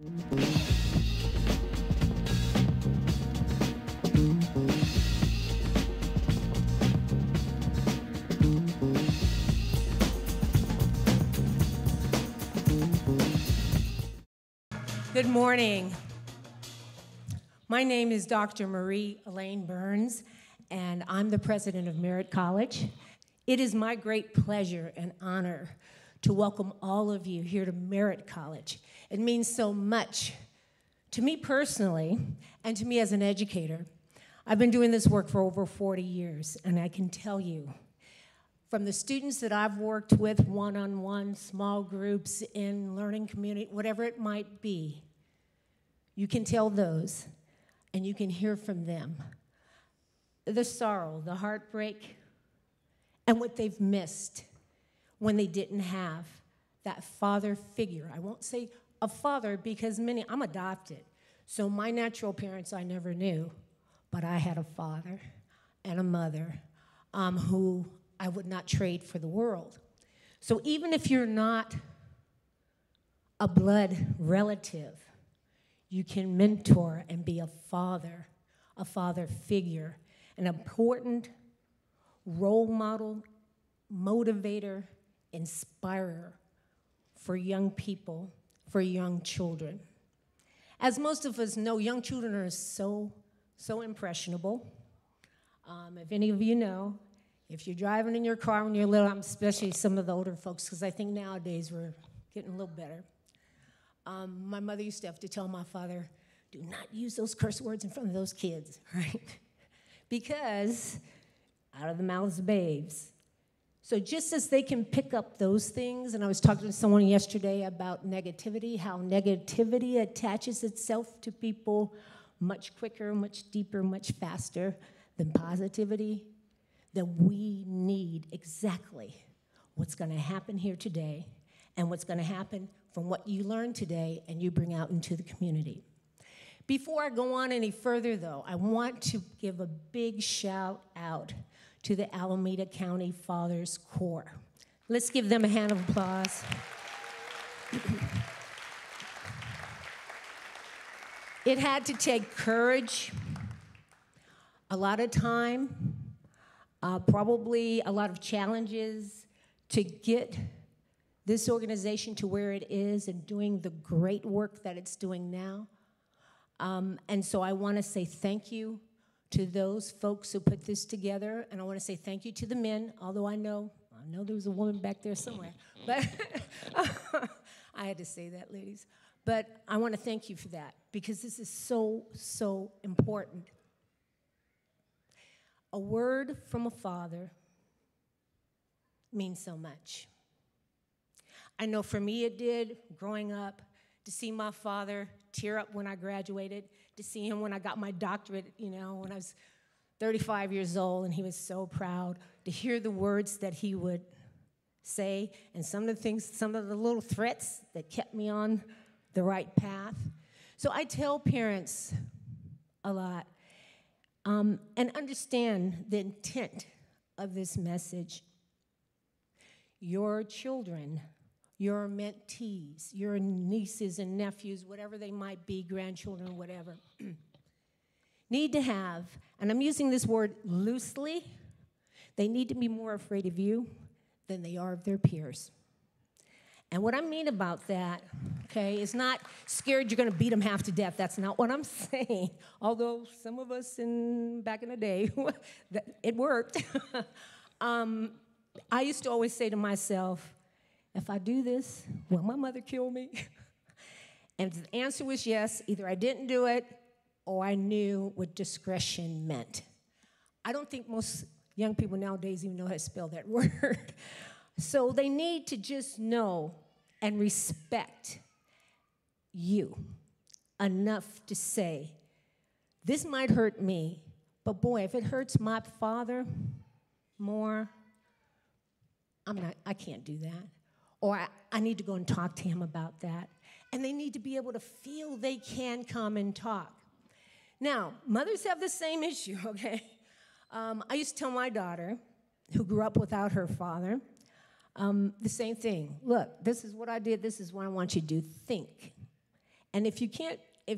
Good morning. My name is Dr. Marie Elaine Burns, and I'm the president of Merritt College. It is my great pleasure and honor to welcome all of you here to Merritt College. It means so much to me personally and to me as an educator. I've been doing this work for over 40 years, and I can tell you, from the students that I've worked with one-on-one, small groups, in learning community, whatever it might be, you can tell those and you can hear from them the sorrow, the heartbreak, and what they've missed when they didn't have that father figure. I won't say a father because I'm adopted, so my natural parents I never knew, but I had a father and a mother who I would not trade for the world. So even if you're not a blood relative, you can mentor and be a father figure, an important role model, motivator, inspirer for young people, for young children. As most of us know, young children are so impressionable. If any of you know, if you're driving in your car when you're little, especially some of the older folks, because I think nowadays we're getting a little better. My mother used to have to tell my father, do not use those curse words in front of those kids, right? Because out of the mouths of babes. So just as they can pick up those things, and I was talking to someone yesterday about negativity, how negativity attaches itself to people much quicker, much deeper, much faster than positivity, that we need exactly what's going to happen here today and what's going to happen from what you learn today and you bring out into the community. Before I go on any further, though, I want to give a big shout out to the Alameda County Fathers Corps. Let's give them a hand of applause. It had to take courage, a lot of time, probably a lot of challenges to get this organization to where it is and doing the great work that it's doing now. And so I want to say thank you to those folks who put this together, and I want to say thank you to the men, although I know there was a woman back there somewhere, but I had to say that, ladies. But I want to thank you for that, because this is so important. A word from a father means so much. I know for me it did, growing up, to see my father tear up when I graduated, to see him when I got my doctorate, when I was 35 years old, and he was so proud, to hear the words that he would say, and some of the little threats that kept me on the right path. So I tell parents a lot, and understand the intent of this message. Your children, your mentees, your nieces and nephews, whatever they might be, grandchildren, whatever, need to have, and I'm using this word loosely, they need to be more afraid of you than they are of their peers. And what I mean about that, okay, is not scared you're going to beat them half to death. That's not what I'm saying. Although some of us back in the day, it worked. I used to always say to myself, if I do this, will my mother kill me? And if the answer was yes, either I didn't do it or I knew what discretion meant. I don't think most young people nowadays even know how to spell that word. So they need to just know and respect you enough to say, this might hurt me, but boy, if it hurts my father more, I can't do that. Or I need to go and talk to him about that. And they need to be able to feel they can come and talk. Now, mothers have the same issue, okay? I used to tell my daughter, who grew up without her father, the same thing. Look, this is what I did. This is what I want you to do. Think. And if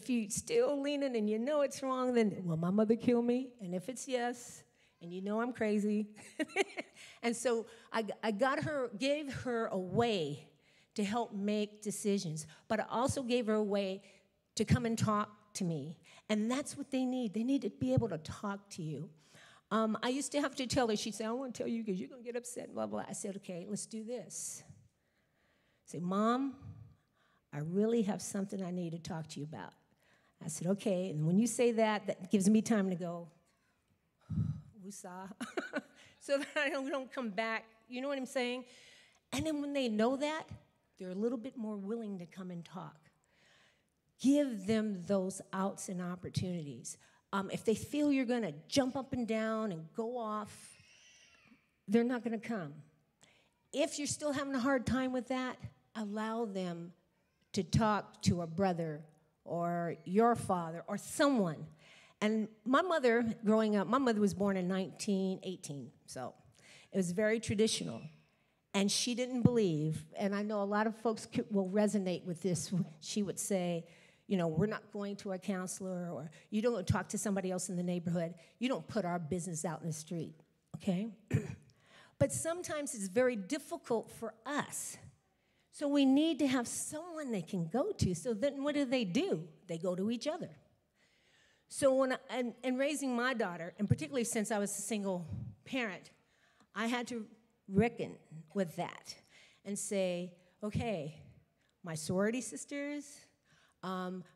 you still leaning and you know it's wrong, then will my mother kill me? And if it's yes, and you know I'm crazy. And so I gave her a way to help make decisions, but I also gave her a way to come and talk to me. And that's what they need. They need to be able to talk to you. I used to have to tell her, she'd say, I don't want to tell you because you're going to get upset, blah, blah. I said, okay, let's do this. I say, Mom, I really have something I need to talk to you about. I said, okay, and when you say that, that gives me time to go, woosah, so that I don't come back, you know what I'm saying? And then when they know that, they're a little bit more willing to come and talk. Give them those outs and opportunities. If they feel you're going to jump up and down and go off, they're not going to come. If you're still having a hard time with that, allow them to talk to a brother or your father or someone. And my mother, growing up, my mother was born in 1918, so it was very traditional. And she didn't believe, and I know a lot of folks will resonate with this. She would say, you know, we're not going to a counselor, or you don't talk to somebody else in the neighborhood. You don't put our business out in the street, okay? But sometimes it's very difficult for us. So we need to have someone they can go to. So then what do? They go to each other. So in raising my daughter, and particularly since I was a single parent, I had to reckon with that and say, okay, my sorority sisters,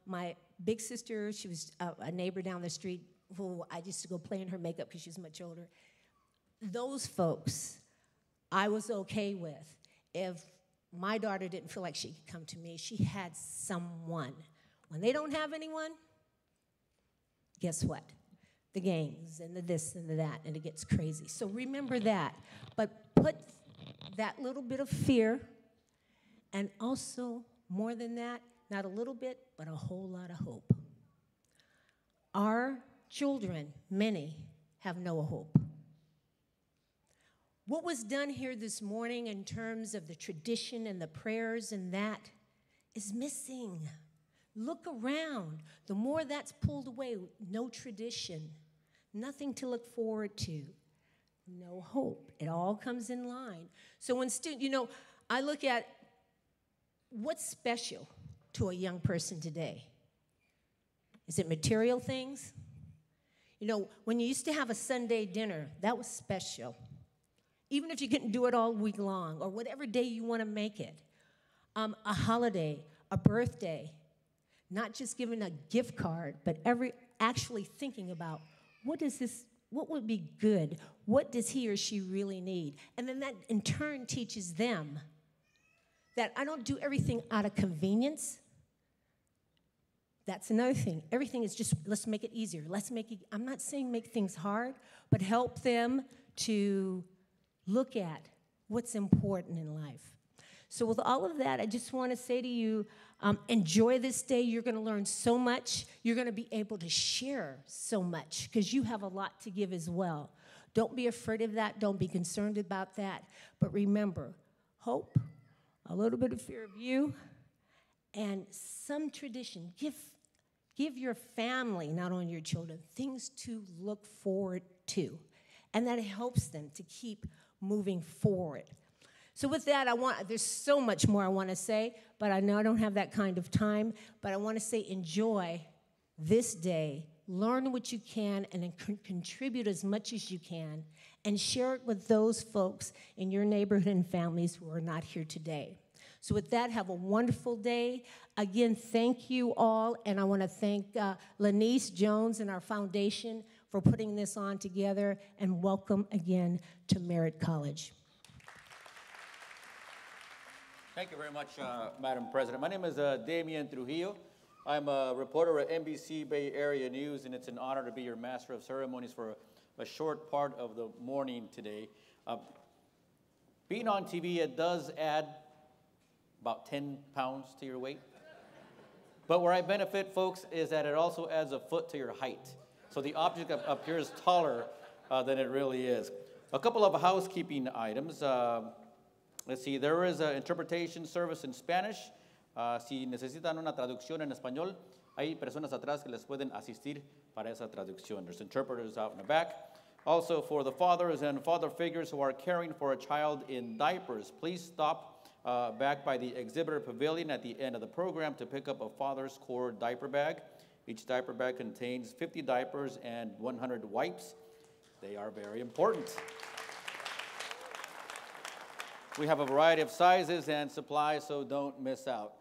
my big sister, she was a neighbor down the street who I used to go play in her makeup because she was much older. Those folks I was okay with. If my daughter didn't feel like she could come to me, she had someone. When they don't have anyone, guess what? The gangs and the this and the that, and it gets crazy. So remember that. But put that little bit of fear, and also, more than that, not a little bit, but a whole lot of hope. Our children, many, have no hope. What was done here this morning in terms of the tradition and the prayers and that is missing. Look around. The more that's pulled away, no tradition, nothing to look forward to, no hope. It all comes in line. So when I look at what's special to a young person today. Is it material things? You know, when you used to have a Sunday dinner, that was special. Even if you couldn't do it all week long, or whatever day you want to make it. A holiday, a birthday, not just giving a gift card, but actually thinking about what would be good? What does he or she really need? And then that in turn teaches them that I don't do everything out of convenience. That's another thing. Everything is just, let's make it easier. I'm not saying make things hard, but help them to look at what's important in life. So with all of that, I just want to say to you, enjoy this day. You're going to learn so much. You're going to be able to share so much because you have a lot to give as well. Don't be afraid of that. Don't be concerned about that. But remember, hope, a little bit of fear of you, and some tradition. Give your family, not only your children, things to look forward to. And that helps them to keep moving forward. So with that, there's so much more I want to say, but I know I don't have that kind of time. But I want to say enjoy this day. Learn what you can and then contribute as much as you can. And share it with those folks in your neighborhood and families who are not here today. So with that, have a wonderful day. Again, thank you all. And I want to thank Lanice Jones and our foundation for putting this on together. And welcome again to Merritt College. Thank you very much, Madam President. My name is Damian Trujillo. I'm a reporter at NBC Bay Area News, and it's an honor to be your Master of Ceremonies for a short part of the morning today. Being on TV, it does add about 10 pounds to your weight. But where I benefit, folks, is that it also adds a foot to your height. So the object appears taller than it really is. A couple of housekeeping items. Let's see, there is an interpretation service in Spanish. Si necesitan una traducción en español, hay personas atrás que les pueden asistir para esa traducción. There's interpreters out in the back. Also, for the fathers and father figures who are caring for a child in diapers, please stop back by the exhibitor pavilion at the end of the program to pick up a Father's Core diaper bag. Each diaper bag contains 50 diapers and 100 wipes. They are very important. We have a variety of sizes and supplies, so don't miss out.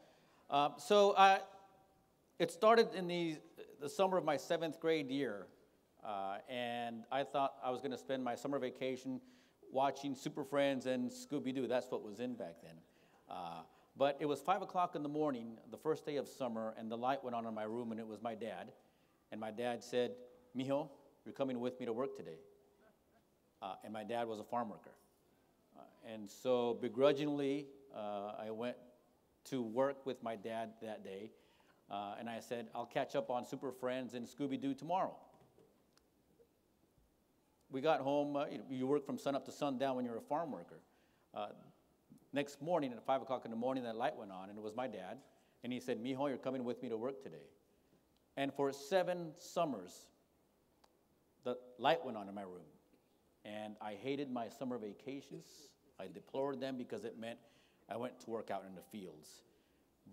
It started in the summer of my 7th grade year, and I thought I was going to spend my summer vacation watching Super Friends and Scooby-Doo. That's what was in back then. But it was 5 o'clock in the morning, the first day of summer, and the light went on in my room, and it was my dad. And my dad said, "Mijo, you're coming with me to work today." And my dad was a farm worker. And so begrudgingly, I went to work with my dad that day. And I said, "I'll catch up on Super Friends and Scooby-Doo tomorrow." We got home, you work from sun up to sundown when you're a farm worker. Next morning at 5 o'clock in the morning, that light went on, and it was my dad. And he said, "Mijo, you're coming with me to work today." And for 7 summers, the light went on in my room. And I hated my summer vacations. I deplored them because it meant I went to work out in the fields.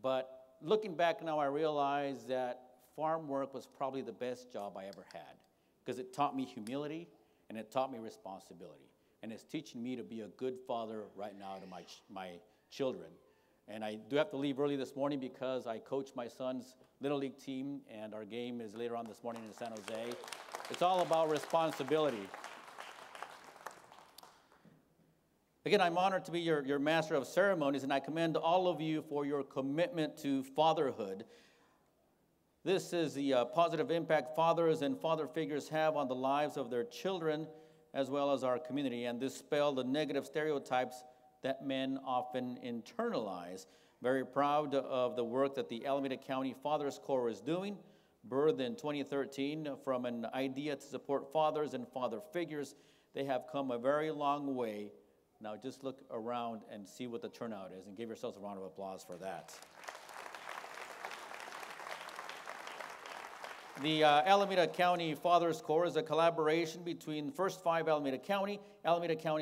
But looking back now, I realize that farm work was probably the best job I ever had, because it taught me humility and it taught me responsibility. And it's teaching me to be a good father right now to my children. And I do have to leave early this morning because I coach my son's Little League team, and our game is later on this morning in San Jose. It's all about responsibility. Again, I'm honored to be your master of ceremonies, and I commend all of you for your commitment to fatherhood. This is the positive impact fathers and father figures have on the lives of their children as well as our community, and dispel the negative stereotypes that men often internalize. Very proud of the work that the Alameda County Fathers Corps is doing, birthed in 2013 from an idea to support fathers and father figures. They have come a very long way. Now just look around and see what the turnout is, and give yourselves a round of applause for that. The Alameda County Fathers Corps is a collaboration between First 5 Alameda County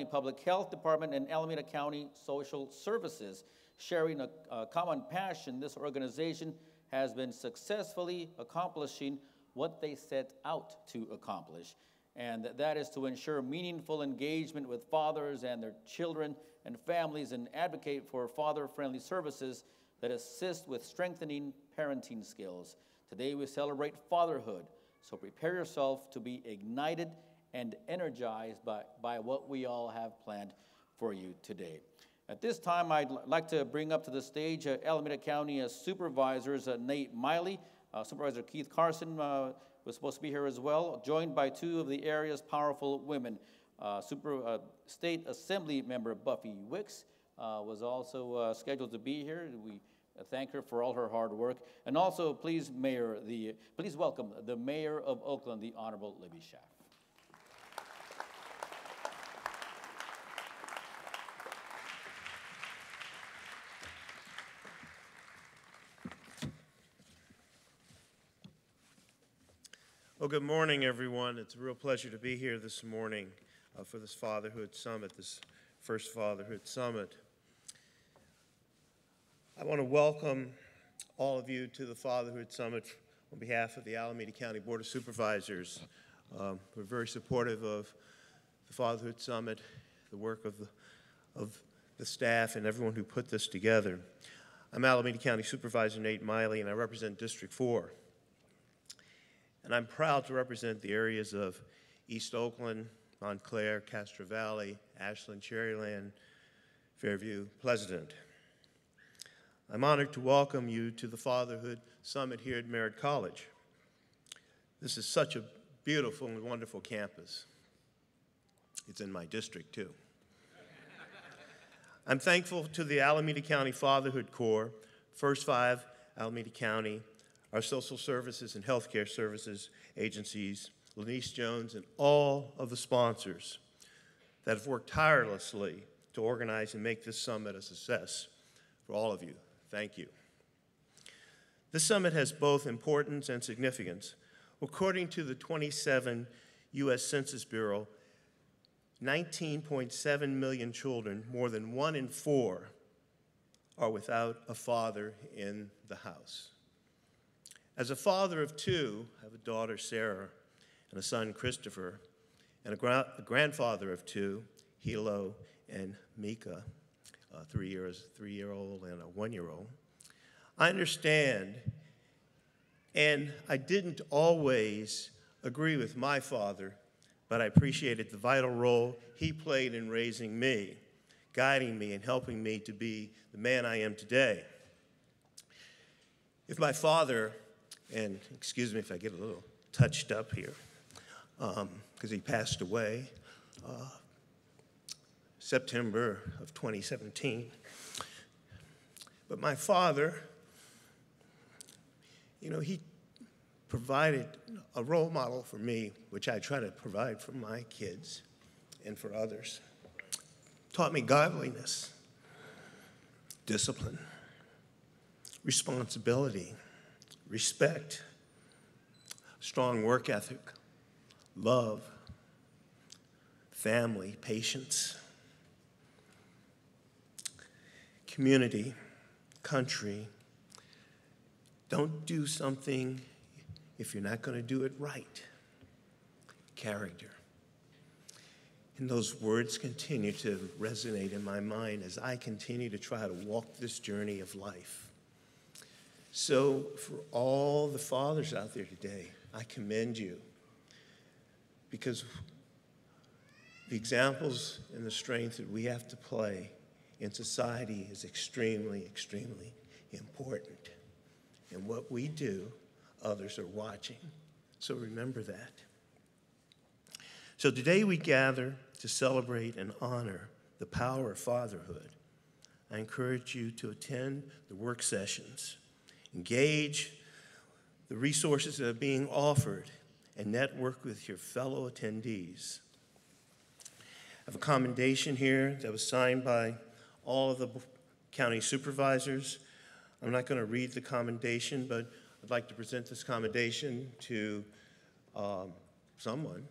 Public Health Department, and Alameda County Social Services. Sharing a common passion, this organization has been successfully accomplishing what they set out to accomplish. And that is to ensure meaningful engagement with fathers and their children and families, and advocate for father-friendly services that assist with strengthening parenting skills. Today we celebrate fatherhood, so prepare yourself to be ignited and energized by what we all have planned for you today. At this time, I'd like to bring up to the stage Alameda County Supervisors Nate Miley, Supervisor Keith Carson was supposed to be here as well, joined by 2 of the area's powerful women. State Assembly Member Buffy Wicks was also scheduled to be here. We thank her for all her hard work. And also, please welcome the Mayor of Oakland, the Honorable Libby Schaaf. Well, good morning, everyone. It's a real pleasure to be here this morning for this Fatherhood Summit, this first Fatherhood Summit. I want to welcome all of you to the Fatherhood Summit on behalf of the Alameda County Board of Supervisors. We're very supportive of the Fatherhood Summit, the work of the staff and everyone who put this together. I'm Alameda County Supervisor Nate Miley, and I represent District 4. And I'm proud to represent the areas of East Oakland, Montclair, Castro Valley, Ashland, Cherryland, Fairview, Pleasanton. I'm honored to welcome you to the Fatherhood Summit here at Merritt College. This is such a beautiful and wonderful campus. It's in my district, too. I'm thankful to the Alameda County Fatherhood Corps, First 5 Alameda County, our social services and healthcare services agencies, Lanice Jones, and all of the sponsors that have worked tirelessly to organize and make this summit a success. For all of you, thank you. This summit has both importance and significance. According to the 27 U.S. Census Bureau, 19.7 million children, more than 1 in 4, are without a father in the house. As a father of 2, I have a daughter, Sarah, and a son, Christopher, and a grandfather of 2, Hilo and Mika, a 3-year-old and a 1-year-old. I understand, and I didn't always agree with my father, but I appreciated the vital role he played in raising me, guiding me and helping me to be the man I am today. If my father, and excuse me if I get a little touched up here, because he passed away September of 2017. But my father, he provided a role model for me, which I try to provide for my kids and for others. Taught me godliness, discipline, responsibility, respect, strong work ethic, love, family, patience, community, country. Don't do something if you're not going to do it right. Character. And those words continue to resonate in my mind as I continue to try to walk this journey of life. So for all the fathers out there today, I commend you, because the examples and the strength that we have to play in society is extremely, extremely important. And what we do, others are watching. So remember that. So today we gather to celebrate and honor the power of fatherhood. I encourage you to attend the work sessions, engage the resources that are being offered, and network with your fellow attendees. I have a commendation here that was signed by all of the county supervisors. I'm not going to read the commendation, but I'd like to present this commendation to someone.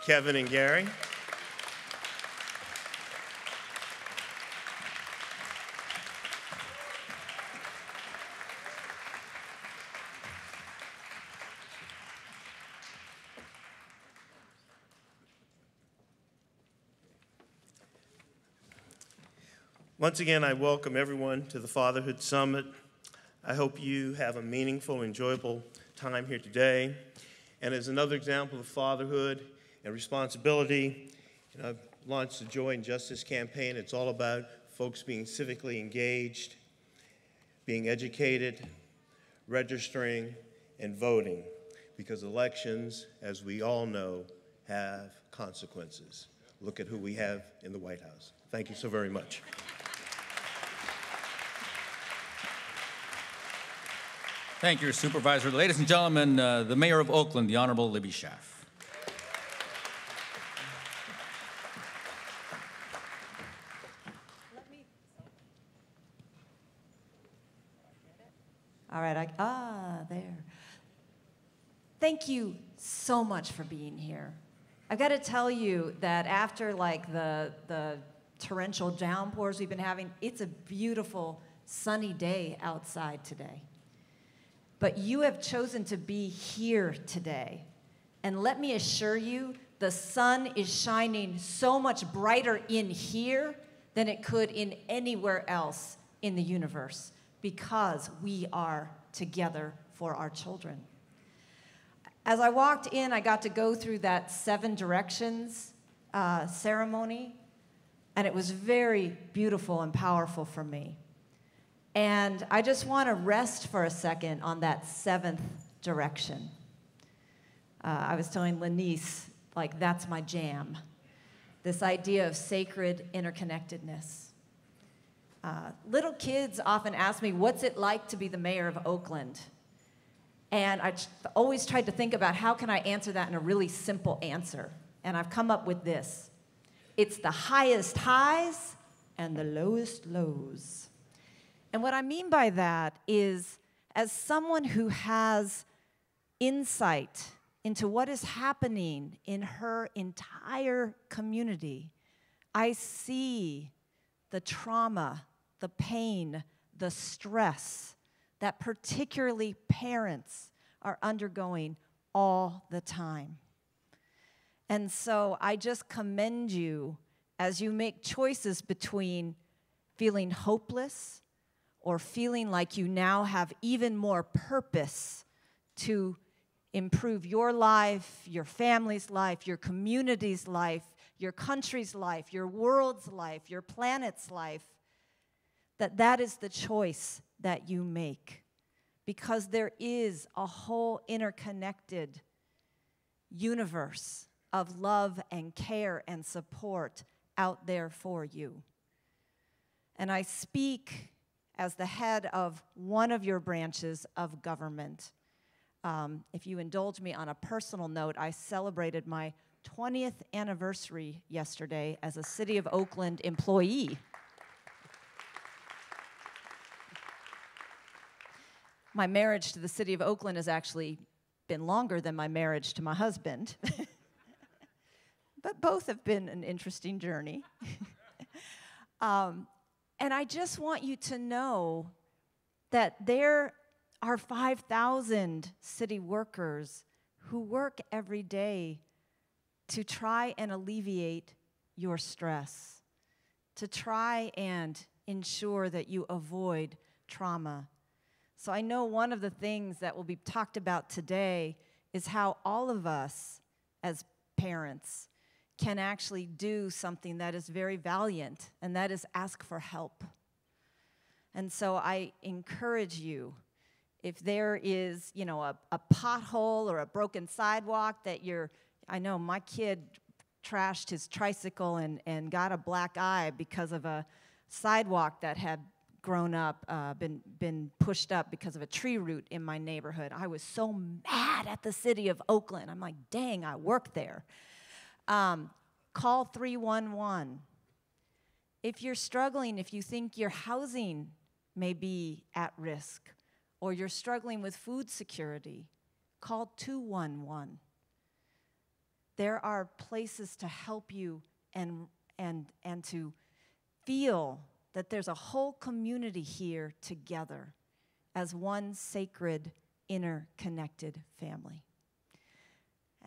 Kevin and Gary. Once again, I welcome everyone to the Fatherhood Summit. I hope you have a meaningful, enjoyable time here today. And as another example of fatherhood and responsibility, I've launched the Joy and Justice campaign. It's all about folks being civically engaged, being educated, registering, and voting, because elections, as we all know, have consequences. Look at who we have in the White House. Thank you so very much. Thank you, Supervisor. Ladies and gentlemen, the Mayor of Oakland, the Honorable Libby Schaaf. All right, there. Thank you so much for being here. I've got to tell you that after the torrential downpours we've been having, it's a beautiful sunny day outside today. But you have chosen to be here today. And let me assure you, the sun is shining so much brighter in here than it could in anywhere else in the universe, because we are together for our children. As I walked in, I got to go through that 7 directions ceremony, and it was very beautiful and powerful for me. And I just want to rest for a second on that 7th direction. I was telling Lanice, that's my jam. This idea of sacred interconnectedness. Little kids often ask me, what's it like to be the mayor of Oakland? And I always tried to think about how can I answer that in a really simple answer. And I've come up with this. It's the highest highs and the lowest lows. And what I mean by that is, as someone who has insight into what is happening in her entire community, I see the trauma, the pain, the stress that particularly parents are undergoing all the time. And so I just commend you as you make choices between feeling hopeless or feeling like you now have even more purpose to improve your life, your family's life, your community's life, your country's life, your world's life, your planet's life, that is the choice that you make. Because there is a whole interconnected universe of love and care and support out there for you. And I speak as the head of one of your branches of government. If you indulge me on a personal note, I celebrated my 20th anniversary yesterday as a City of Oakland employee. My marriage to the City of Oakland has actually been longer than my marriage to my husband. But both have been an interesting journey. And I just want you to know that there are 5,000 city workers who work every day to try and alleviate your stress, to try and ensure that you avoid trauma. So I know one of the things that will be talked about today is how all of us as parents can actually do something that is very valiant, and that is ask for help. And so I encourage you, if there is, a pothole or a broken sidewalk that I know my kid trashed his tricycle and got a black eye because of a sidewalk that had grown up, been pushed up because of a tree root in my neighborhood. I was so mad at the City of Oakland. I'm like, dang, I work there. Call 311. If you're struggling, if you think your housing may be at risk, or you're struggling with food security, call 211. There are places to help you and to feel that there's a whole community here together as one sacred, interconnected family.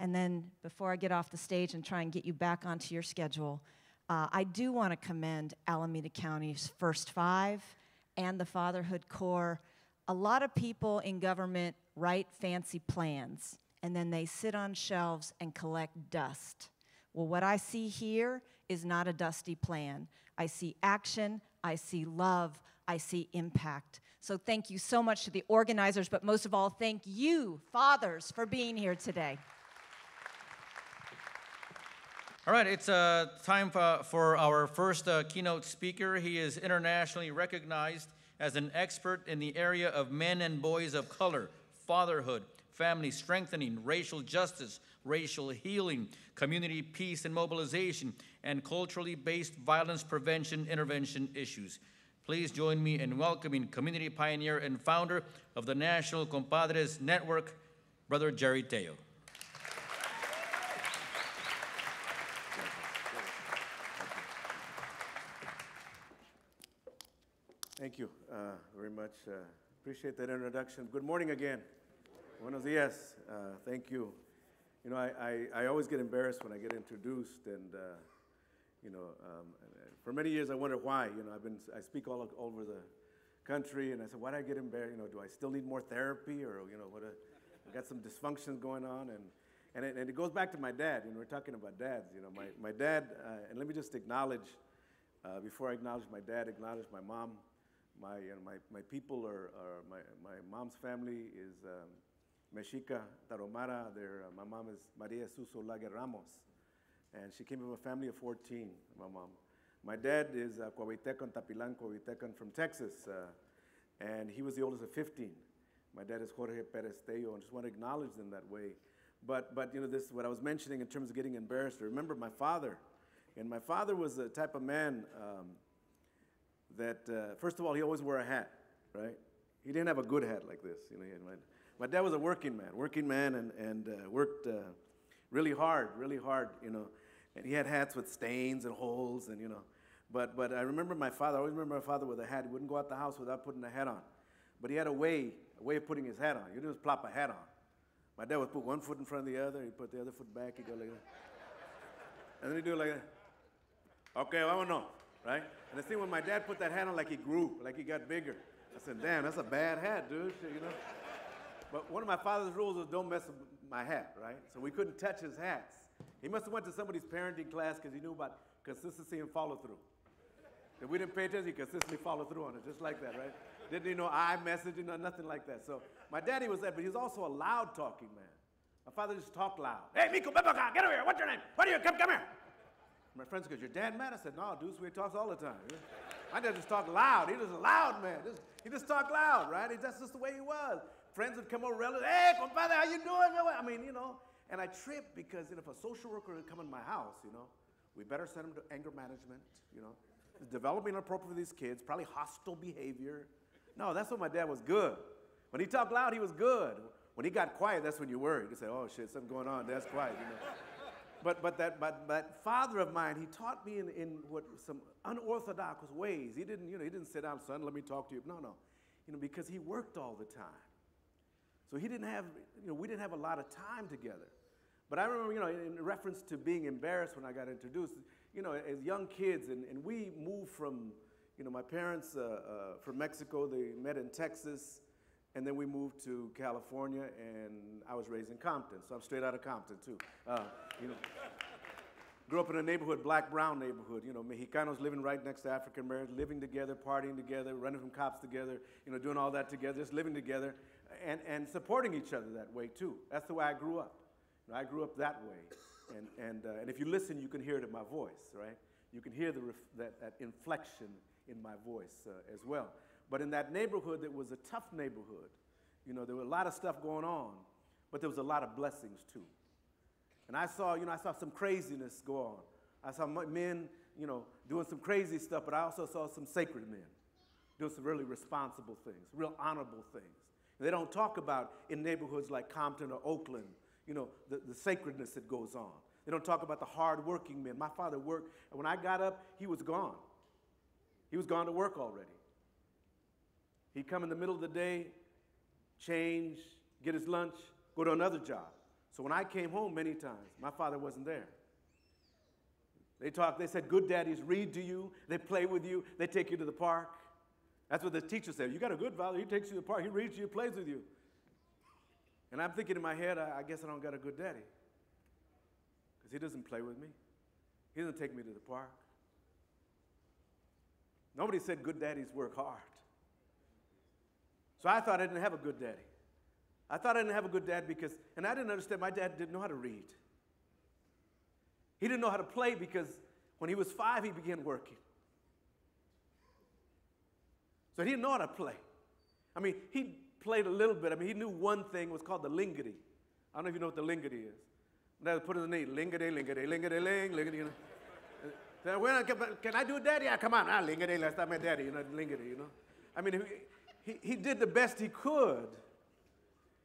And then before I get off the stage and try and get you back onto your schedule, I do want to commend Alameda County's First Five and the Fatherhood Corps. A lot of people in government write fancy plans, and then they sit on shelves and collect dust. Well, what I see here is not a dusty plan. I see action, I see love, I see impact. So thank you so much to the organizers, but most of all, thank you, fathers, for being here today. All right, it's time for our first keynote speaker. He is internationally recognized as an expert in the area of men and boys of color, fatherhood, family strengthening, racial justice, racial healing, community peace and mobilization, and culturally based violence prevention intervention issues. Please join me in welcoming community pioneer and founder of the National Compadres Network, Brother Jerry Teo. Thank you very much. Appreciate that introduction. Good morning again. Buenos dias. Thank you. You know, I always get embarrassed when I get introduced, and for many years I wondered why. You know, I speak all over the country, and I said, why do I get embarrassed? You know, do I still need more therapy, or I got some dysfunctions going on, and it goes back to my dad. You know, we're talking about dads. You know, my dad, and let me just acknowledge before I acknowledge my dad, acknowledge my mom. My people are my mom's family is Mexica Tarahumara. My mom is Maria Jesus Olague Ramos, and she came from a family of 14. My mom. My dad is Coahuitecan Tapilan, Coahuitecan from Texas, and he was the oldest of 15. My dad is Jorge Perez Teo, and I just want to acknowledge them that way. But you know, this what I was mentioning in terms of getting embarrassed. I remember my father, and my father was the type of man. that, first of all, he always wore a hat, right? He didn't have a good hat like this. My dad was a working man and worked really hard, and he had hats with stains and holes, and But I remember my father. I always remember my father with a hat. He wouldn't go out the house without putting a hat on. But he had a way of putting his hat on. You didn't just plop a hat on. My dad would put one foot in front of the other. He'd put the other foot back. He'd go like that. And then he'd do it like that. Okay, well, I don't know, right? And the thing when my dad put that hat on, like he grew, like he got bigger. I said, damn, that's a bad hat, dude, But one of my father's rules was don't mess with my hat, right? So we couldn't touch his hats. He must have went to somebody's parenting class because he knew about consistency and follow through. If we didn't pay attention, he consistently followed through on it, just like that, right? Didn't he know iMessaging or nothing like that? So my daddy was that, but he was also a loud-talking man. My father just talked loud. Hey, Miko, get over here. What's your name? What are you? Come here. My friends go, your dad mad? I said, no, Deuce, we talks all the time. My dad just talked loud. He was a loud man. He just talked loud, right? That's just the way he was. Friends would come over, relatives, hey, compadre, how you doing? I mean, and I tripped because if a social worker would come in my house, we better send him to anger management, developing inappropriate for these kids, probably hostile behavior. No, that's when my dad was good. When he talked loud, he was good. When he got quiet, that's when you worried. You say, oh shit, something going on. Dad's quiet, But that father of mine, he taught me in what some unorthodox ways. He didn't sit down, son, let me talk to you. No. Because he worked all the time. So he didn't have, we didn't have a lot of time together. But I remember, in reference to being embarrassed when I got introduced, as young kids, and we moved from, my parents from Mexico, they met in Texas, and then we moved to California, and I was raised in Compton, so I'm straight out of Compton, too. Grew up in a neighborhood, black-brown neighborhood, Mexicanos living right next to African Americans, living together, partying together, running from cops together, doing all that together, just living together, and supporting each other that way, too. That's the way I grew up. I grew up that way, and if you listen, you can hear it in my voice, right? You can hear that inflection in my voice as well. But in that neighborhood, it was a tough neighborhood. There was a lot of stuff going on, but there was a lot of blessings too. And I saw some craziness go on. I saw men, doing some crazy stuff, but I also saw some sacred men doing some really responsible things, real honorable things. And they don't talk about in neighborhoods like Compton or Oakland, the sacredness that goes on. They don't talk about the hard-working men. My father worked, and when I got up, he was gone. He was gone to work already. He'd come in the middle of the day, change, get his lunch, go to another job. So when I came home many times, my father wasn't there. They said, good daddies read to you, they play with you, they take you to the park. That's what the teacher said. You got a good father, he takes you to the park, he reads to you, plays with you. And I'm thinking in my head, I guess I don't got a good daddy. Because he doesn't play with me. He doesn't take me to the park. Nobody said good daddies work hard. So I thought I didn't have a good daddy. I thought I didn't have a good dad because, and I didn't understand, my dad didn't know how to read. He didn't know how to play because when he was 5, he began working. So he didn't know how to play. I mean, he played a little bit. I mean, he knew one thing, was called the lingity. I don't know if you know what the lingity is. They put it in the knee, lingity, lingity, lingity, ling, lingity, Can I do it, daddy? Yeah, come on, lingity, let's start my daddy, lingity, I mean, he did the best he could,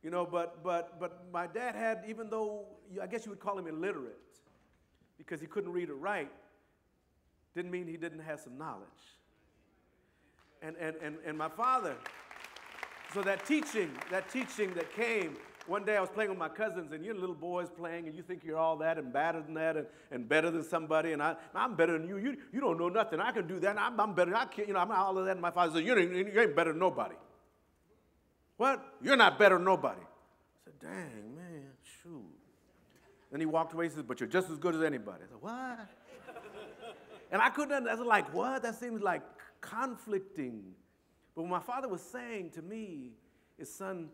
but my dad had, even though, I guess you would call him illiterate, because he couldn't read or write, didn't mean he didn't have some knowledge. And my father, so that teaching that came, one day I was playing with my cousins, and you're little boys playing, and you think you're all that and better than that and better than somebody, and I'm better than you. You don't know nothing. I can do that. I'm better. I'm all of that. And my father said, you ain't better than nobody. What? You're not better than nobody. I said, dang, man, shoot. Then he walked away and said, but you're just as good as anybody. I said, what? And I couldn't, I was like, what? That seems like conflicting. But what my father was saying to me is, son,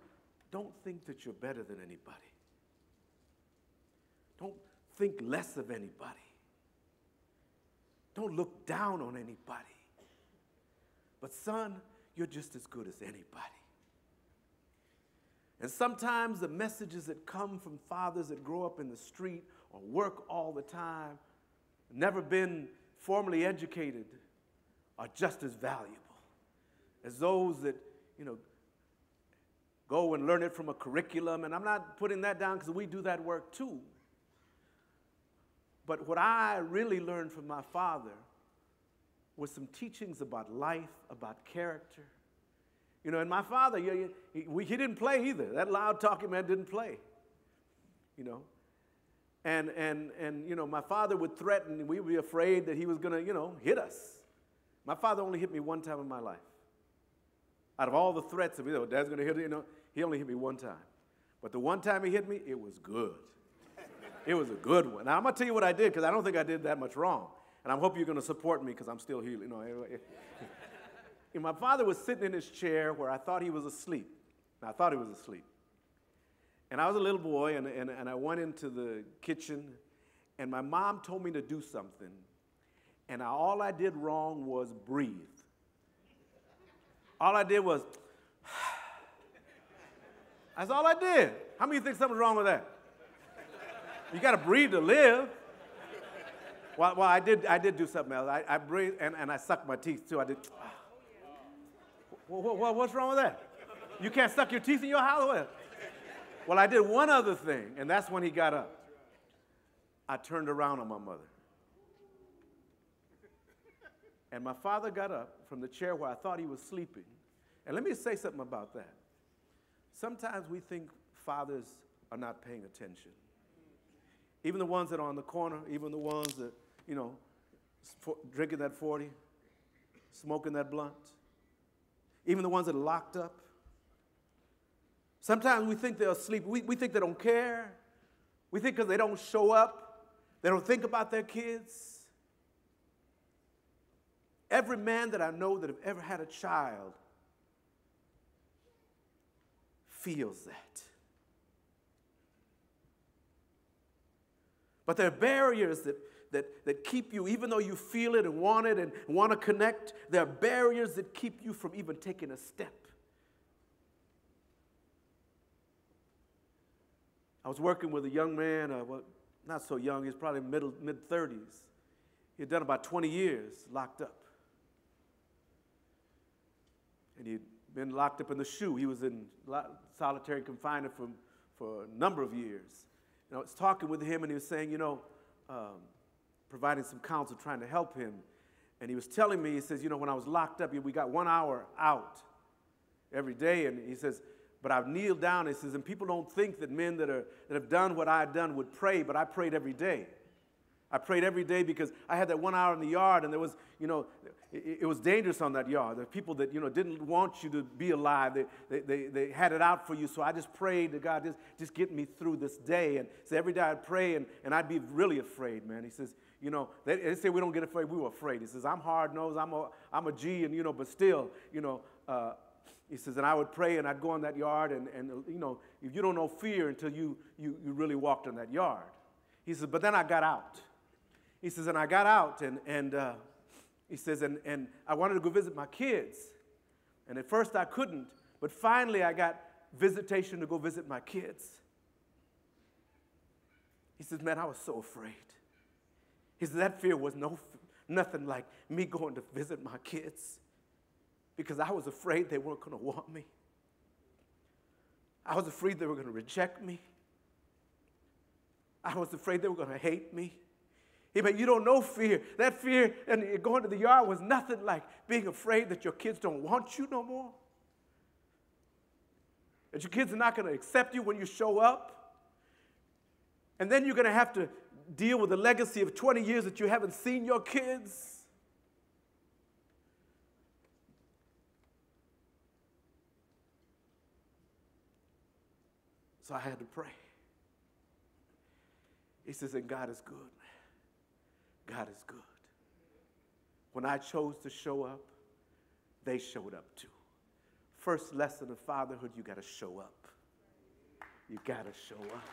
don't think that you're better than anybody. Don't think less of anybody. Don't look down on anybody. But son, you're just as good as anybody. And sometimes the messages that come from fathers that grow up in the street or work all the time, never been formally educated, are just as valuable as those that, you know, go and learn it from a curriculum. And I'm not putting that down because we do that work too. But what I really learned from my father was some teachings about life, about character. You know, and my father, he didn't play either. That loud talking man didn't play, you know. And you know, my father would threaten, and we would be afraid that he was going to, you know, hit us. My father only hit me one time in my life. Out of all the threats of, you know, Dad's going to hit you, you know, he only hit me one time. But the one time he hit me, it was good. It was a good one. Now, I'm going to tell you what I did, because I don't think I did that much wrong. And I hope you're going to support me, because I'm still here. You know, and my father was sitting in his chair where I thought he was asleep. Now, I thought he was asleep. And I was a little boy, and I went into the kitchen, and my mom told me to do something. And all I did wrong was breathe. All I did was, that's all I did. How many of you think something's wrong with that? You got to breathe to live. Well, I did do something else. I breathed, and I sucked my teeth, too. I did. What's wrong with that? You can't suck your teeth in your house? Well, I did one other thing, and that's when he got up. I turned around on my mother. And my father got up from the chair where I thought he was sleeping. And let me say something about that. Sometimes we think fathers are not paying attention. Even the ones that are on the corner, even the ones that, you know, drinking that 40, smoking that blunt, even the ones that are locked up. Sometimes we think they're asleep. We think they don't care. We think because they don't show up, they don't think about their kids. Every man that I know that have ever had a child feels that. But there are barriers that keep you, even though you feel it and want to connect, there are barriers that keep you from even taking a step. I was working with a young man, well, not so young, he's probably mid-30s. He had done about 20 years locked up. And he'd been locked up in the SHU. He was in solitary confinement for a number of years. And I was talking with him, and he was saying, you know, providing some counsel, trying to help him. And he was telling me, he says, you know, when I was locked up, we got 1 hour out every day. And he says, but I've kneeled down, he says, and people don't think that men that have done what I had done would pray, but I prayed every day. I prayed every day because I had that 1 hour in the yard, and there was, you know, it was dangerous on that yard. There were people that, you know, didn't want you to be alive. They had it out for you. So I just prayed to God, just get me through this day. And so every day I'd pray, and I'd be really afraid, man. He says, you know, they say we don't get afraid. We were afraid. He says, I'm hard-nosed. I'm a G, and, you know, but still, you know, he says, and I would pray, and I'd go in that yard, and you know, if you don't know fear until you really walked in that yard. He says, but then I got out. He says, and I got out, and he says, and I wanted to go visit my kids. And at first I couldn't, but finally I got visitation to go visit my kids. He says, man, I was so afraid. He says, that fear was nothing like me going to visit my kids, because I was afraid they weren't going to want me. I was afraid they were going to reject me. I was afraid they were going to hate me. Hey, but you don't know fear. That fear and going to the yard was nothing like being afraid that your kids don't want you no more. That your kids are not going to accept you when you show up. And then you're going to have to deal with the legacy of 20 years that you haven't seen your kids. So I had to pray. He says, and God is good. God is good. When I chose to show up, they showed up too. First lesson of fatherhood, you got to show up. You got to show up.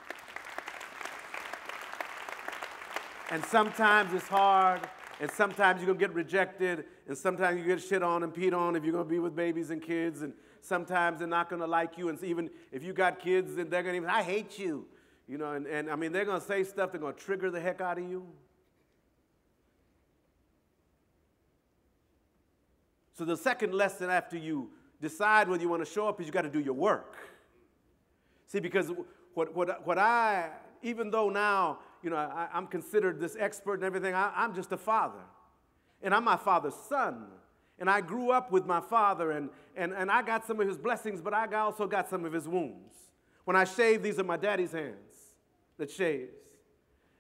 And sometimes it's hard, and sometimes you're going to get rejected, and sometimes you get shit on and peed on if you're going to be with babies and kids, and sometimes they're not going to like you, and even if you got kids, then they're going to I hate you. You know, and I mean, they're going to say stuff that's going to trigger the heck out of you. So the second lesson after you decide whether you want to show up is you got to do your work. See, because even though now, I'm considered this expert and everything, I'm just a father. And I'm my father's son. And I grew up with my father, and I got some of his blessings, but I also got some of his wounds. When I shave, these are my daddy's hands that shaves.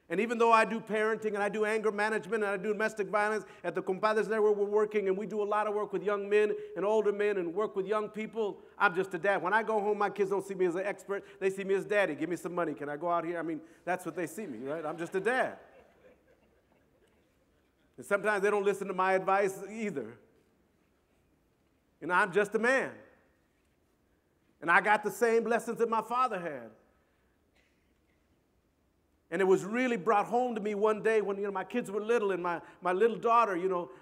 And even though I do parenting and I do anger management and I do domestic violence at the Compadres there where we're working, and we do a lot of work with young men and older men and work with young people, I'm just a dad. When I go home, my kids don't see me as an expert. They see me as daddy. Give me some money. Can I go out here? I mean, that's what they see me, right? I'm just a dad. And sometimes they don't listen to my advice either. I'm just a man. And I got the same lessons that my father had. And it was really brought home to me one day when my kids were little, and my little daughter,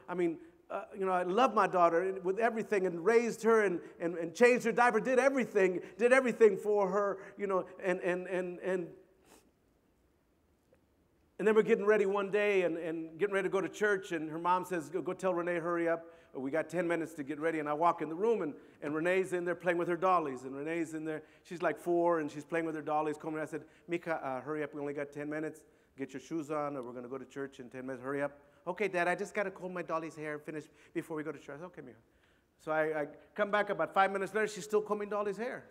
I love my daughter with everything, and raised her and changed her diaper, did everything for her, and then we're getting ready one day and getting ready to go to church, and her mom says, go tell Renee, hurry up. We got 10 minutes to get ready. And I walk in the room, and Renee's in there playing with her dollies. And Renee's in there. She's like 4, and she's playing with her dollies. Come here. I said, Mika, hurry up. We only got 10 minutes. Get your shoes on, or we're going to go to church in 10 minutes. Hurry up. Okay, Dad, I just got to comb my dolly's hair and finish before we go to church. I said, okay, Mika. So I come back about 5 minutes later. She's still combing Dolly's hair.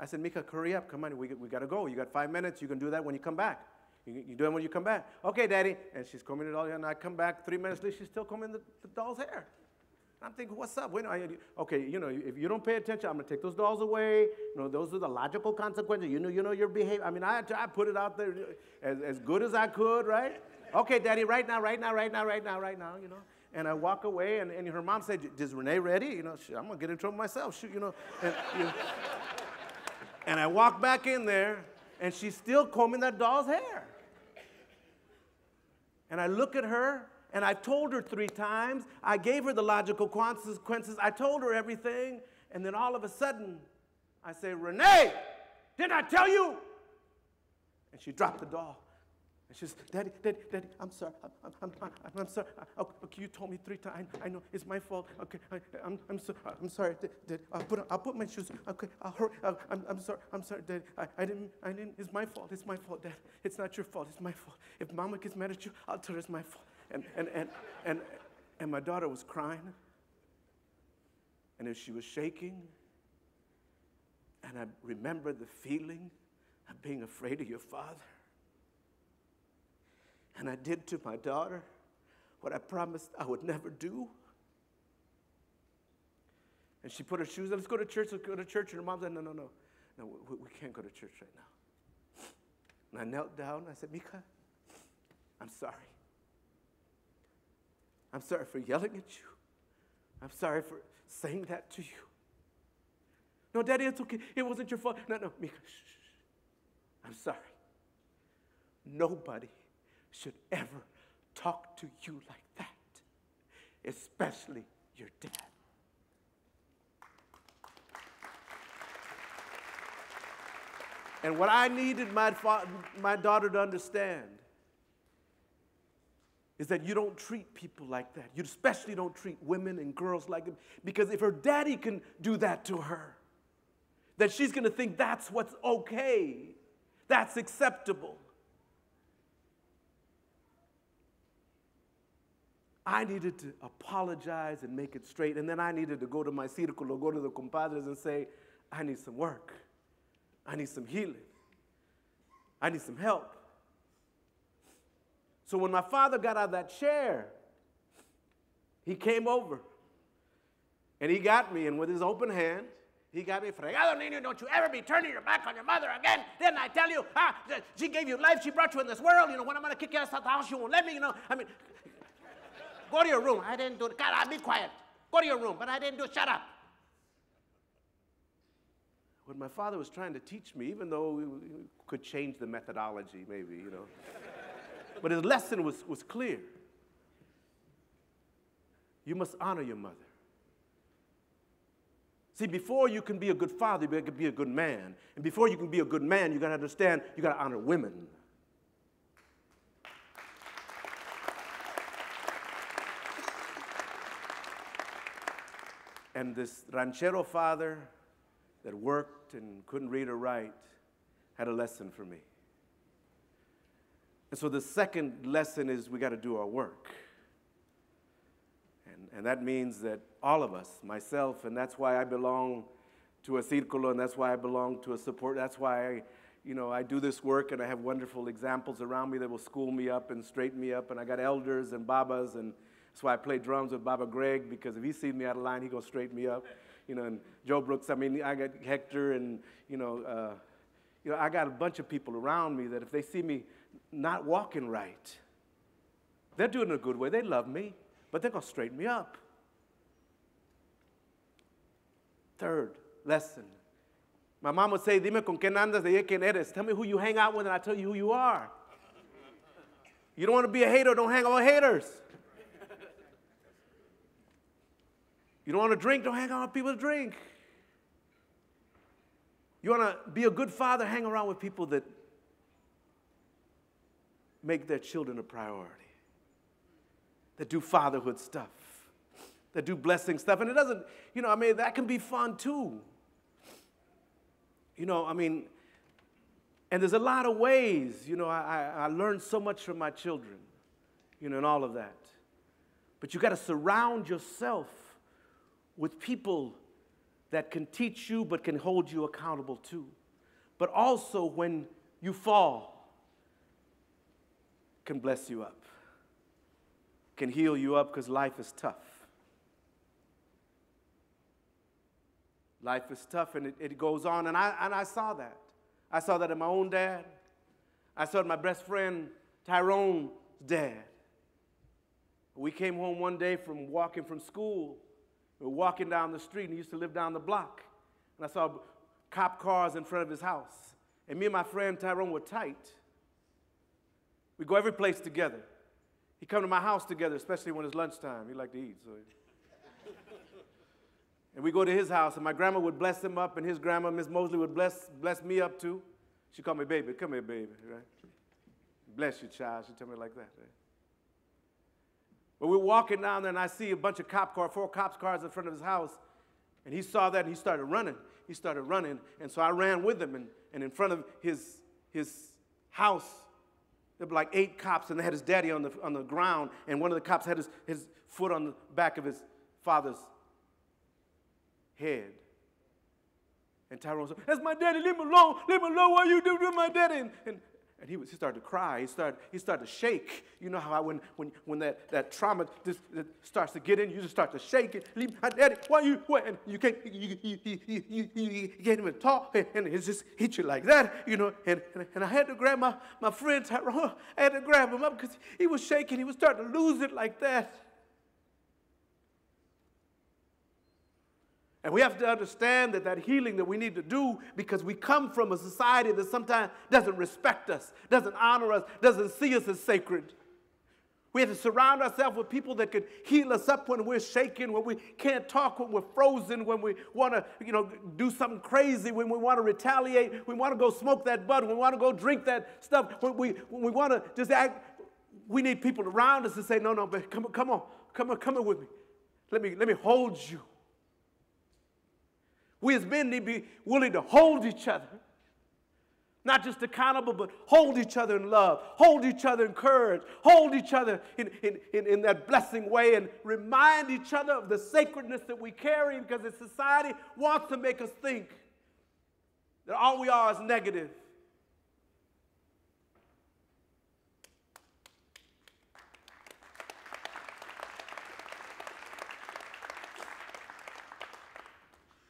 I said, Mika, hurry up. Come on. We got to go. You got 5 minutes. You can do that when you come back. You do it when you come back. Okay, Daddy. And she's combing the doll hair. And I come back 3 minutes later. She's still combing the doll's hair. I'm thinking, what's up? Okay, if you don't pay attention, I'm going to take those dolls away. Those are the logical consequences. You know your behavior. I mean, I put it out there as good as I could, right? Okay, Daddy, right now. And I walk away, and her mom said, is Renee ready? I'm going to get in trouble myself. And I walk back in there, and she's still combing that doll's hair. And I look at her, and I've told her 3 times. I gave her the logical consequences. I told her everything. And then all of a sudden, I say, Renee, didn't I tell you? And she dropped the doll. And she says, Daddy, I'm sorry. I'm sorry. Okay, you told me 3 times. I know, it's my fault. Okay, I'm sorry. I'll put my shoes. Okay, I'll hurry. I'm sorry, Daddy. I didn't, it's my fault, Dad. It's not your fault, it's my fault. If Mama gets mad at you, I'll tell her it's my fault. And my daughter was crying, and as she was shaking, and I remembered the feeling of being afraid of your father. And I did to my daughter what I promised I would never do. And she put her shoes on. Let's go to church. And her mom said, no, we can't go to church right now. And I knelt down. And I said, Mika, I'm sorry. I'm sorry for yelling at you. I'm sorry for saying that to you. No, Daddy, it's okay. It wasn't your fault. No, Mika, shh. I'm sorry. Nobody should ever talk to you like that, especially your dad. And what I needed my daughter to understand is that you don't treat people like that. You especially don't treat women and girls like them. Because if her daddy can do that to her, then she's going to think that's what's okay. That's acceptable. I needed to apologize and make it straight. And then I needed to go to my circle or go to the compadres and say, I need some work. I need some healing. I need some help. So when my father got out of that chair, he came over and he got me, and with his open hand, he got me, fregado niño, don't you ever be turning your back on your mother again. Didn't I tell you? She gave you life, she brought you in this world. When I'm going to kick you out of the house, you won't let me, go to your room. I didn't do it. God, I'll be quiet. Go to your room, but I didn't do it. Shut up. What my father was trying to teach me, even though we could change the methodology maybe, but his lesson was clear. You must honor your mother. See, before you can be a good father, you can be a good man. And before you can be a good man, you got to understand, you got to honor women. And this ranchero father that worked and couldn't read or write had a lesson for me. And so the second lesson is we got to do our work. And that means that all of us, myself, and that's why I belong to a círculo, and that's why I belong to a support. That's why I do this work, and I have wonderful examples around me that will school me up and straighten me up. And I got elders and babas, and that's why I play drums with Baba Greg, because if he sees me out of line, he's going to straighten me up. And Joe Brooks, I got Hector, and, I got a bunch of people around me that if they see me not walking right, they're doing it a good way. They love me, but they're going to straighten me up. Third lesson. My mom would say, dime con quién andas, de quién eres. Tell me who you hang out with, and I'll tell you who you are. You don't want to be a hater, don't hang out with haters. You don't want to drink, don't hang out with people that drink. You want to be a good father, hang around with people that make their children a priority, that do fatherhood stuff, that do blessing stuff. And it doesn't, that can be fun too. And there's a lot of ways, I learned so much from my children, and all of that. But you got to surround yourself with people that can teach you but can hold you accountable too. But also when you fall, can bless you up, can heal you up, because life is tough. Life is tough, and it goes on, and I saw that. I saw that in my own dad. I saw it in my best friend Tyrone's dad. We came home one day from walking from school. We were walking down the street, and he used to live down the block. And I saw cop cars in front of his house. And me and my friend Tyrone were tight. We go every place together. He come to my house together, especially when it's lunchtime. He liked to eat. And we go to his house, and my grandma would bless him up, and his grandma, Miss Mosley, would bless me up too. She called me baby. Come here, baby. Right? Bless you, child. She told me like that. Right? But we're walking down there, and I see a bunch of 4 cops cars in front of his house. And he saw that, and he started running. And so I ran with him. And in front of his house, there were like 8 cops, and they had his daddy on the ground. And one of the cops had his foot on the back of his father's head. And Tyrone said, "That's my daddy. Leave him alone. Leave him alone. What are you doing with my daddy?" And he started to cry. He started to shake. You know how when that trauma just starts to get in, you just start to shake it. Leave my daddy. Why you? What? And you can't get him to talk, and it just hit you like that, And I had to grab my friend Tyrone. I had to grab him up because he was shaking. He was starting to lose it like that. And we have to understand that healing that we need to do, because we come from a society that sometimes doesn't respect us, doesn't honor us, doesn't see us as sacred. We have to surround ourselves with people that can heal us up when we're shaken, when we can't talk, when we're frozen, when we want to, do something crazy, when we want to retaliate, we want to go smoke that bud, we want to go drink that stuff, when we want to just act. We need people around us to say, no, but come on with me. Let me hold you. We as men need to be willing to hold each other. Not just accountable, but hold each other in love, hold each other in courage, hold each other in that blessing way, and remind each other of the sacredness that we carry, because the society wants to make us think that all we are is negative.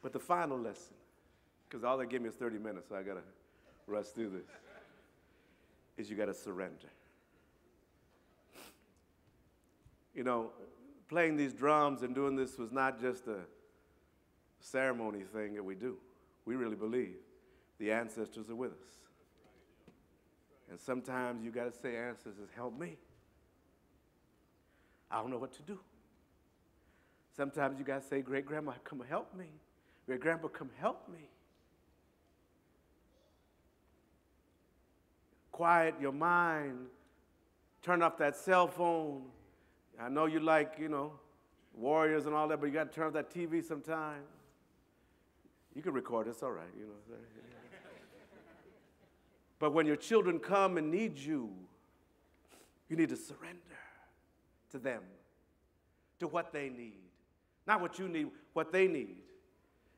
But the final lesson, because all they gave me is 30 minutes, so I got to rush through this, is you got to surrender. Playing these drums and doing this was not just a ceremony thing that we do. We really believe the ancestors are with us. And sometimes you got to say, ancestors, help me. I don't know what to do. Sometimes you got to say, great grandma, come help me. Great grandpa, come help me. Quiet your mind. Turn off that cell phone. I know you like, Warriors and all that, but you got to turn off that TV sometime. You can record, it's all right, you know. But when your children come and need you, you need to surrender to them, to what they need. Not what you need, what they need.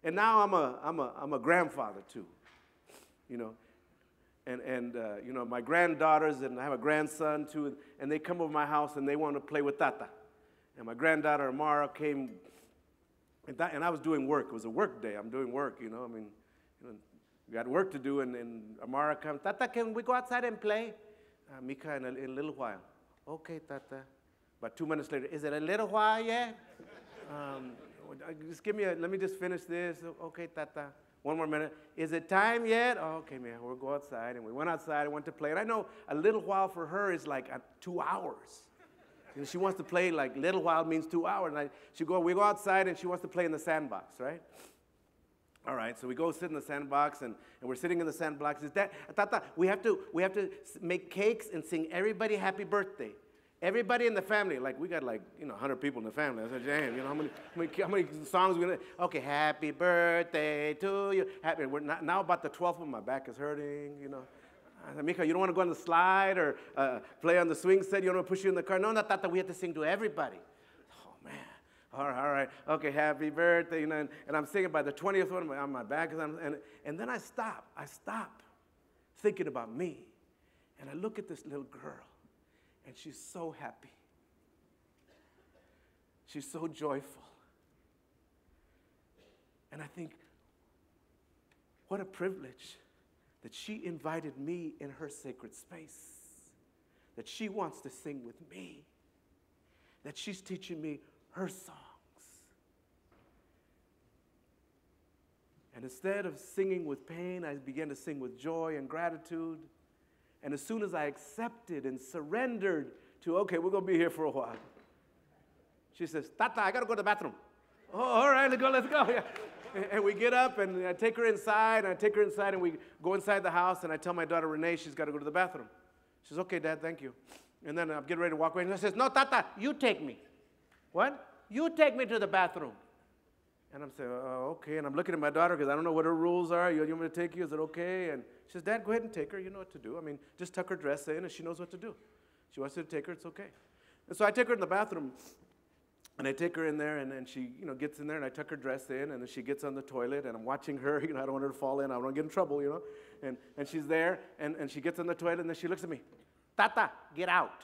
And now I'm a grandfather too, you know. And you know, my granddaughters, and I have a grandson too, and they come over my house and they want to play with Tata. And my granddaughter Amara came, and I was doing work. It was a work day. I'm doing work, you know. I mean, you know, we got work to do, and Amara comes, Tata, can we go outside and play? Mika, in a little while. Okay, Tata. But 2 minutes later, is it a little while yet? Just give me let me just finish this. Okay, Tata. 1 more minute. Is it time yet? Oh, okay, man, we'll go outside. And we went outside and went to play. And I know a little while for her is like 2 hours. You know, she wants to play like little while means 2 hours. And we go outside and she wants to play in the sandbox, right? All right, so we go sit in the sandbox, and we're sitting in the sandbox. Is that, Tata, we have to make cakes and sing everybody happy birthday. Everybody in the family, like we got like, you know, 100 people in the family. I said, damn, you know, how many songs we gonna, okay, happy birthday to you. Happy, we're not, now about the 12th one, my back is hurting, you know. I said, Mika, you don't want to go on the slide or play on the swing set? You don't want to push you in the car? No, not Tata, we have to sing to everybody. Oh, man. All right. Okay, happy birthday, you know, and I'm singing by the 20th one, on my back, and then I stop thinking about me, and I look at this little girl, and she's so happy. She's so joyful. And I think, what a privilege that she invited me in her sacred space, that she wants to sing with me, that she's teaching me her songs. And instead of singing with pain, I began to sing with joy and gratitude. And as soon as I accepted and surrendered to, okay, we're going to be here for a while, she says, Tata, I got to go to the bathroom. Oh, all right, let's go. Yeah. And we get up, and I take her inside, and we go inside the house, and I tell my daughter, Renee, she's got to go to the bathroom. She says, okay, Dad, thank you. And then I'm getting ready to walk away, and I says, no, Tata, you take me. What? You take me to the bathroom. And I'm saying, oh, okay. And I'm looking at my daughter because I don't know what her rules are. You want me to take you? Is it okay? And she says, Dad, go ahead and take her. You know what to do. I mean, just tuck her dress in, and she knows what to do. She wants you to take her, it's okay. And so I take her in the bathroom, and I take her in there, and she, you know, gets in there, and I tuck her dress in, and then she gets on the toilet, and I'm watching her. You know, I don't want her to fall in. I don't want to get in trouble, you know. And she's there, and she gets on the toilet, and then she looks at me. Tata, get out.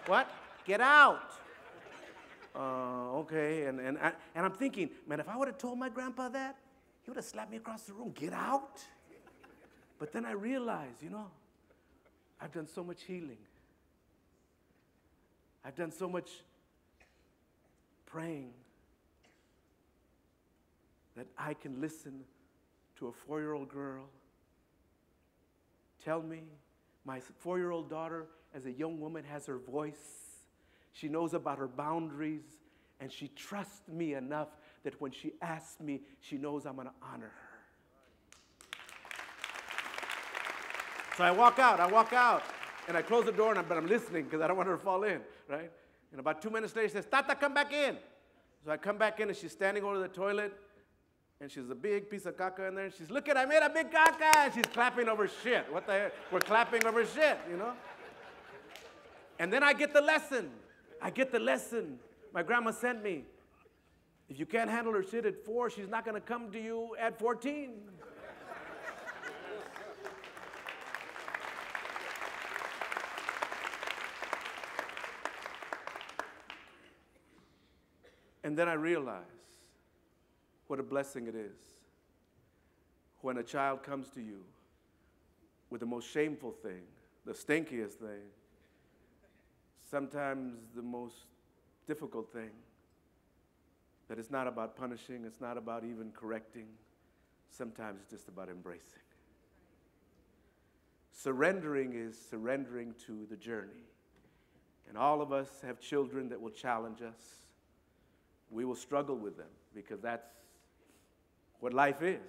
What? Get out. Okay, and I'm thinking, man, if I would have told my grandpa that, he would have slapped me across the room. Get out. But then I realized, you know, I've done so much healing. I've done so much praying that I can listen to a 4-year-old girl tell me, my 4-year-old daughter, as a young woman, has her voice. She knows about her boundaries, and she trusts me enough that when she asks me, she knows I'm going to honor her. So I walk out, and I close the door, but I'm listening because I don't want her to fall in, right? And about 2 minutes later, she says, Tata, come back in. So I come back in, and she's standing over the toilet, and she's a big piece of caca in there, and she's, look at, I made a big caca, and she's clapping over shit. What the heck? We're clapping over shit, you know? And then I get the lesson. My grandma sent me. If you can't handle her shit at 4, she's not going to come to you at 14. And then I realize what a blessing it is when a child comes to you with the most shameful thing, the stinkiest thing, sometimes the most difficult thing, that it's not about punishing, it's not about even correcting. Sometimes it's just about embracing. Surrendering is surrendering to the journey. And all of us have children that will challenge us. We will struggle with them because that's what life is.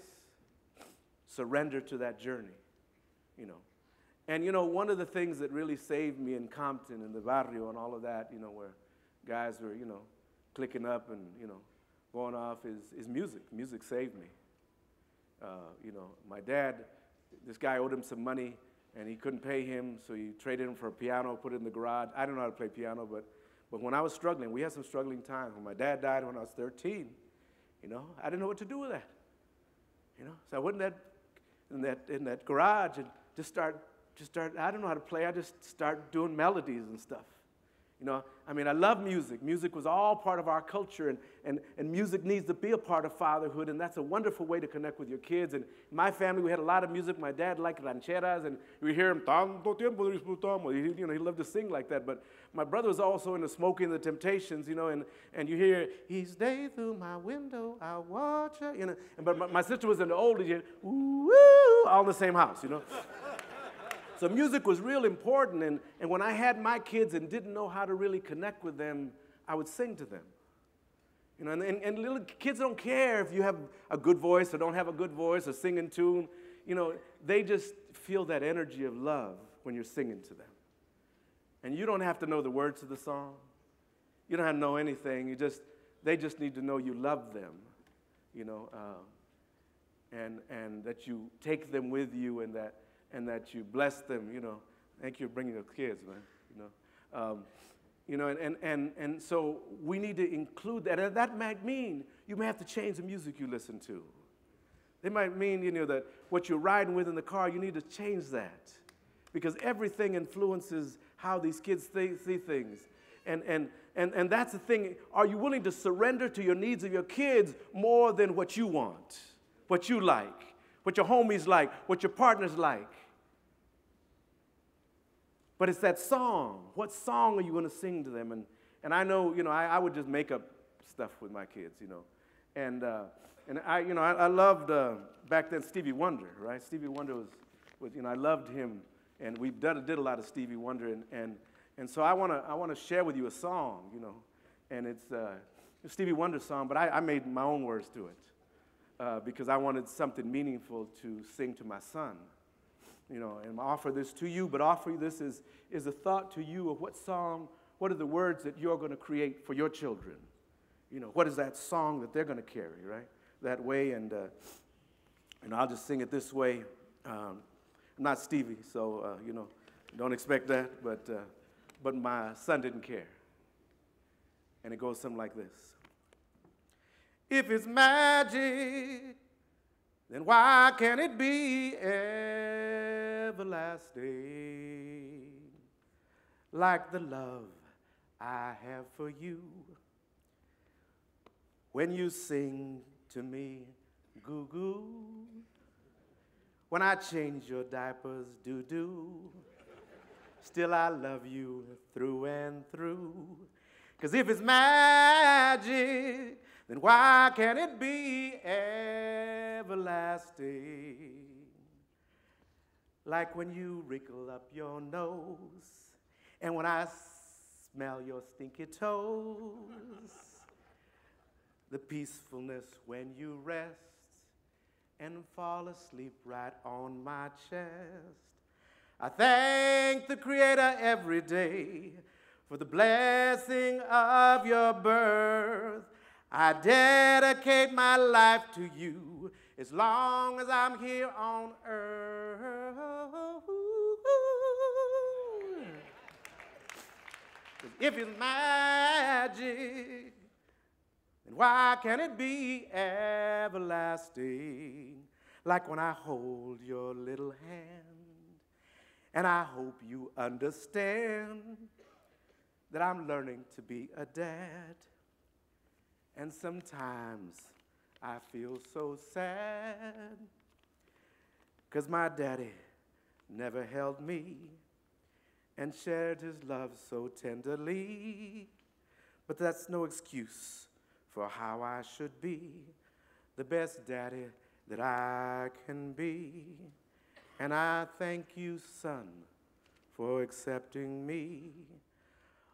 Surrender to that journey, you know. And, you know, one of the things that really saved me in Compton and the barrio and all of that, you know, where guys were, you know, clicking up and, you know, going off is music. Music saved me. You know, my dad, this guy owed him some money, and he couldn't pay him, so he traded him for a piano, put it in the garage. I don't know how to play piano, but when I was struggling, we had some struggling times. When my dad died when I was 13, you know, I didn't know what to do with that. You know, so I went in that garage and just start. I don't know how to play. I just start doing melodies and stuff. You know, I mean, I love music. Music was all part of our culture, and music needs to be a part of fatherhood, and that's a wonderful way to connect with your kids. And in my family, we had a lot of music. My dad liked rancheras, and we hear him, tanto tiempo disfrutamos. You know, he loved to sing like that. But my brother was also into Smoking the Temptations, you know, and you hear, each day through my window, I watch her, you know. But my sister was into oldies, you know, ooh, woo, all in the same house, you know. So music was real important, and when I had my kids and didn't know how to really connect with them, I would sing to them. You know, and little kids don't care if you have a good voice or don't have a good voice or sing in tune. You know, they just feel that energy of love when you're singing to them. And you don't have to know the words of the song. You don't have to know anything. They just need to know you love them, you know, and that you take them with you and that you bless them, you know. Thank you for bringing up kids, man, you know. And so we need to include that. And that might mean you may have to change the music you listen to. It might mean, you know, that what you're riding with in the car, you need to change that. Because everything influences how these kids see things. And that's the thing. Are you willing to surrender to your needs of your kids more than what you want, what you like, what your homies like, what your partners like? But it's that song. What song are you going to sing to them? And I know, you know, I would just make up stuff with my kids, you know. And I loved back then Stevie Wonder, right? Stevie Wonder was you know, I loved him, and we did a lot of Stevie Wonder, and so I want to share with you a song, you know, and it's a Stevie Wonder song, but I made my own words to it because I wanted something meaningful to sing to my son. You know, and I offer this to you, but offering this is a thought to you of what are the words that you're going to create for your children? You know, what is that song that they're going to carry, right? That way, and I'll just sing it this way. I'm not Stevie, so, you know, don't expect that, but my son didn't care. And it goes something like this. If it's magic, then why can't it be everlasting, like the love I have for you? When you sing to me, goo-goo, when I change your diapers, doo-doo, still I love you through and through. 'Cause if it's magic, then why can't it be everlasting? Like when you wrinkle up your nose, and when I smell your stinky toes, the peacefulness when you rest and fall asleep right on my chest. I thank the Creator every day for the blessing of your birth. I dedicate my life to you as long as I'm here on earth. 'Cause if it's magic, then why can't it be everlasting? Like when I hold your little hand, and I hope you understand that I'm learning to be a dad. And sometimes I feel so sad, 'cause my daddy never held me and shared his love so tenderly. But that's no excuse for how I should be the best daddy that I can be. And I thank you, son, for accepting me.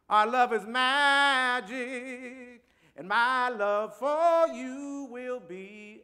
Our love is magic, and my love for you will be